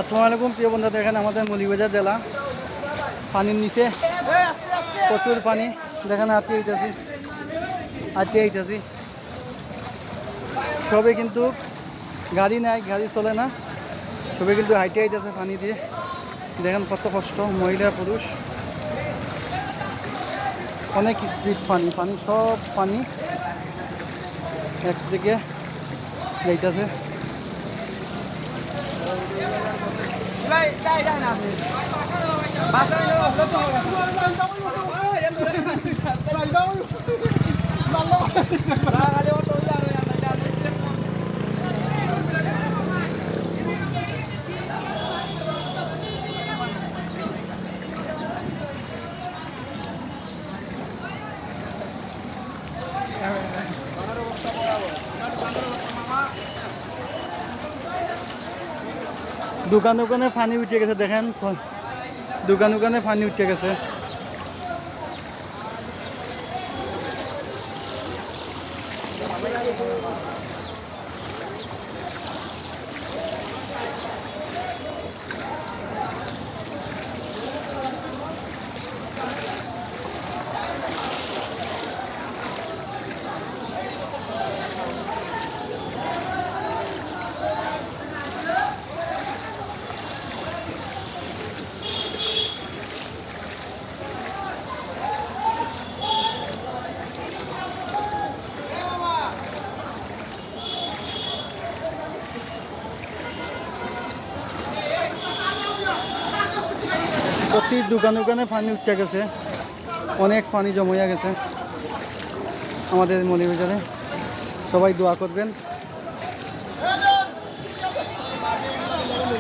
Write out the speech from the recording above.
আসসালামু আলাইকুম প্রিয় বন্ধুরা, দেখেন আমাদের মৌলভীবাজার জেলা পানির নিচে প্রচুর পানি। দেখেন আটকে আইতেছি সবে কিন্তু গাড়ি নাই, গাড়ি চলে না, সবে কিন্তু হাইটে আইতেছে পানি দিয়ে। দেখেন কত কষ্ট, মহিলা পুরুষ, অনেক স্পিড পানি সব পানি একদিকে যাইতেছে। দোকান দোকানে পানি উঠে গেছে, দেখেন দোকান দোকানে পানি উঠে গেছে। প্রতি দোকানে দোকানে পানি উঠে গেছে, অনেক পানি জমাইয়া গেছে আমাদের মৌলভীবাজারে। সবাই দোয়া করবেন।